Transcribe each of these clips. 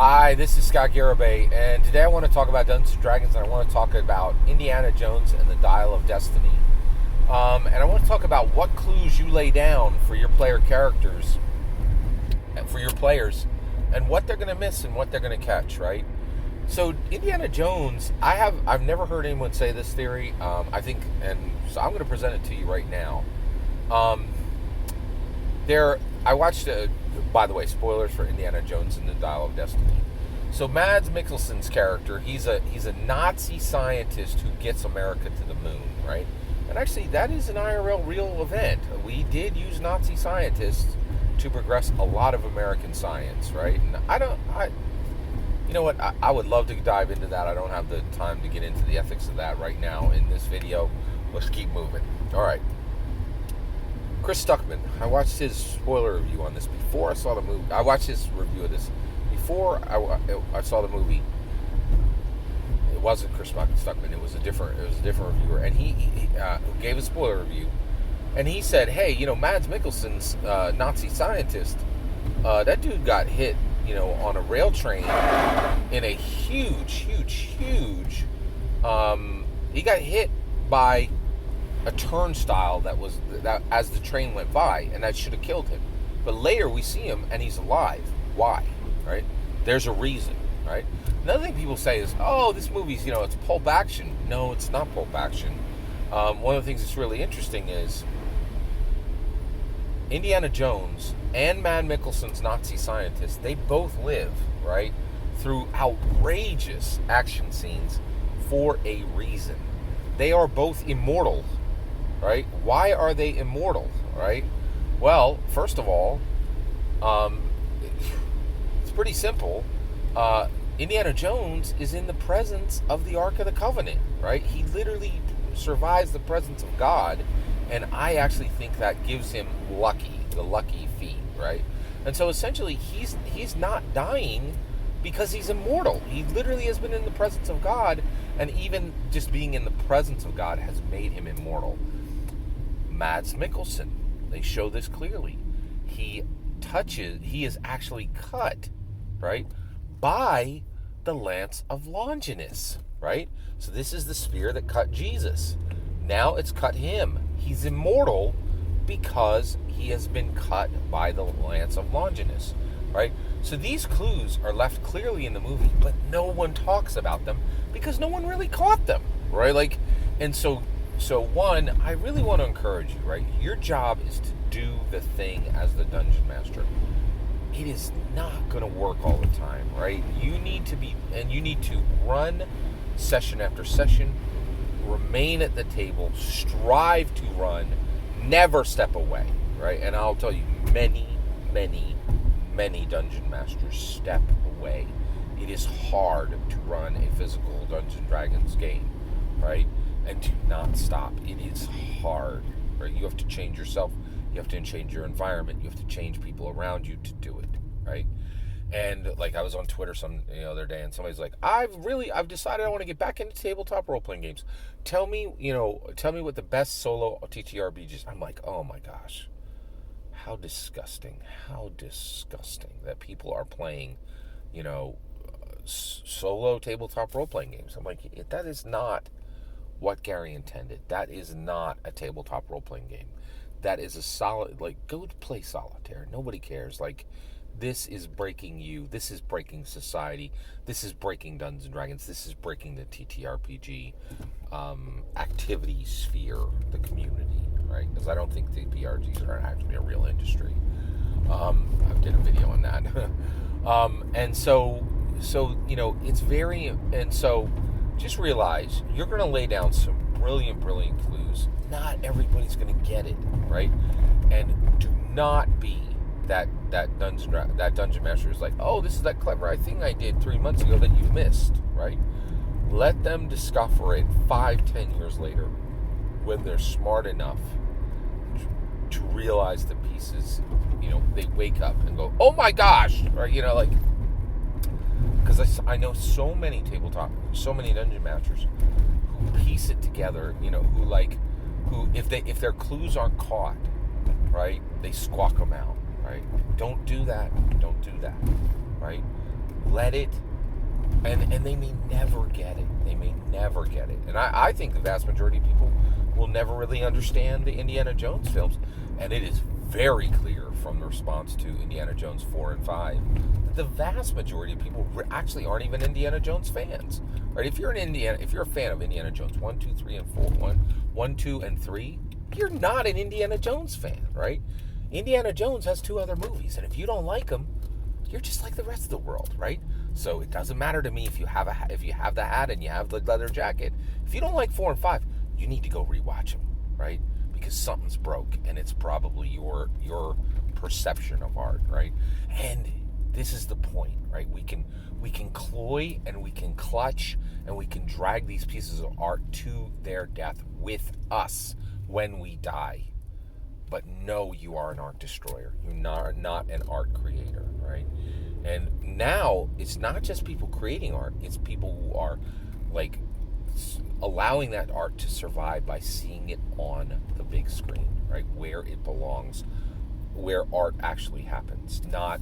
Hi, this is Scott Garibay, and today I want to talk about Dungeons & Dragons, and I want to talk about Indiana Jones and the Dial of Destiny. And I want to talk about what clues you lay down for your player characters, for your players, and what they're going to miss and what they're going to catch, right? So Indiana Jones, I've never heard anyone say this theory, I think, and so I'm going to present it to you right now. I watched, by the way, spoilers for Indiana Jones and the Dial of Destiny. So Mads Mikkelsen's character, he's a Nazi scientist who gets America to the moon, right? And actually, that is an IRL real event. We did use Nazi scientists to progress a lot of American science, right? And you know what? I would love to dive into that. I don't have the time to get into the ethics of that right now in this video. Let's keep moving. All right. Chris Stuckman, I watched his spoiler review on this before I saw the movie. I watched his review of this before I saw the movie. It wasn't Chris Stuckman. It was a different reviewer, and he gave a spoiler review, and he said, "Hey, Mads Mikkelsen's Nazi scientist, that dude got hit, on a rail train in a huge. He got hit by a turnstile that as the train went by, and that should have killed him. But later we see him and he's alive. Why? Right? There's a reason, right? Another thing people say is, oh, this movie's, it's pulp action. No, it's not pulp action. One of the things that's really interesting is Indiana Jones and Mads Mikkelsen's Nazi scientist, they both live, right, through outrageous action scenes for a reason. They are both immortal. Right? Why are they immortal? Right? Well, first of all, it's pretty simple. Indiana Jones is in the presence of the Ark of the Covenant. Right? He literally survives the presence of God, and I actually think that gives him the lucky feat. Right? And so essentially, he's not dying because he's immortal. He literally has been in the presence of God, and even just being in the presence of God has made him immortal. Mads Mikkelsen, they show this clearly. He is actually cut, right, by the lance of Longinus, right? So this is the spear that cut Jesus. Now it's cut him. He's immortal because he has been cut by the lance of Longinus, right? So these clues are left clearly in the movie, but no one talks about them because no one really caught them, right? So one, I really want to encourage you, right? Your job is to do the thing as the dungeon master. It is not going to work all the time, right? You need to run session after session, remain at the table, strive to run, never step away, right? And I'll tell you, many dungeon masters step away. It is hard to run a physical Dungeons & Dragons game, right? And to not stop. It is hard, right? You have to change yourself. You have to change your environment. You have to change people around you to do it, right? And I was on Twitter the other day, and somebody's like, I've decided I want to get back into tabletop role-playing games. Tell me what the best solo TTRPG is. I'm like, oh my gosh. How disgusting that people are playing, solo tabletop role-playing games. I'm like, that is not what Gary intended. That is not a tabletop role-playing game. That is a solid, go play solitaire. Nobody cares. This is breaking you. This is breaking society. This is breaking Dungeons & Dragons. This is breaking the TTRPG activity sphere, the community, right? Because I don't think TTRPGs are actually a real industry. I did a video on that. And so it's very, and so just realize you're going to lay down some brilliant clues. Not everybody's going to get it, right? And do not be that dungeon master who's like, oh, this is that clever thing I did 3 months ago that you missed, right? Let them discover it 5-10 years later when they're smart enough to realize the pieces. They wake up and go, oh my gosh, right? Because I know so many dungeon masters who piece it together, who if their clues aren't caught, right, they squawk them out, right? Don't do that, right? let it, and they may never get it. They may never get it. And I think the vast majority of people will never really understand the Indiana Jones films. And it is very clear from the response to Indiana Jones 4 and 5 that the vast majority of people actually aren't even Indiana Jones fans. Right? If you're a fan of Indiana Jones 1, 2, 3, and 4, 1, 2, and 3, you're not an Indiana Jones fan, right? Indiana Jones has 2 other movies, and if you don't like them, you're just like the rest of the world, right? So it doesn't matter to me if you have the hat and you have the leather jacket. If you don't like 4 and 5, you need to go rewatch them, right? Because something's broke, and it's probably your perception of art, right? And this is the point, right? We can cloy and we can clutch and we can drag these pieces of art to their death with us when we die. But no, you are an art destroyer. You're not an art creator, right? And now it's not just people creating art. It's people who are like allowing that art to survive by seeing it on the big screen, right? Where it belongs, where art actually happens. Not,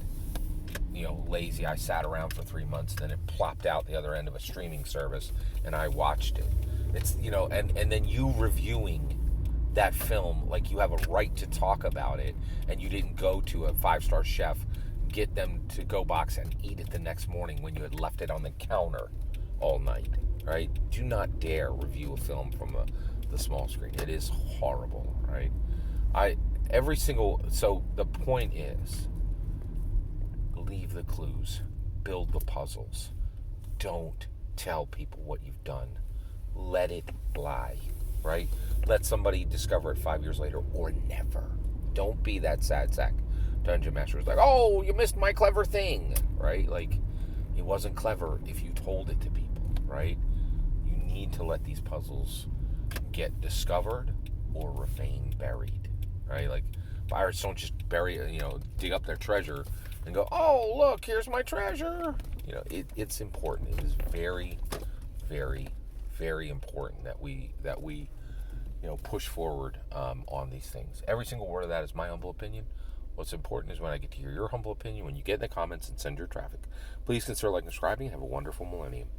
lazy. I sat around for 3 months, then it plopped out the other end of a streaming service and I watched it. It's, and then you reviewing that film like you have a right to talk about it, and you didn't go to a 5-star chef, get them to go box and eat it the next morning when you had left it on the counter all night, right? Do not dare review a film from the small screen. It is horrible, right? So the point is, leave the clues, build the puzzles. Don't tell people what you've done. Let it lie, right? Let somebody discover it 5 years later or never. Don't be that sad sack dungeon master who's like, oh, you missed my clever thing, right? Like, it wasn't clever if you told it to people, right? You need to let these puzzles get discovered or remain buried, right? Like, pirates don't just dig up their treasure and go, oh, look, here's my treasure. It's important. It is very, very, very important that we push forward on these things. Every single word of that is my humble opinion. What's important is when I get to hear your humble opinion, when you get in the comments and send your traffic. Please consider liking and subscribing, and have a wonderful millennium.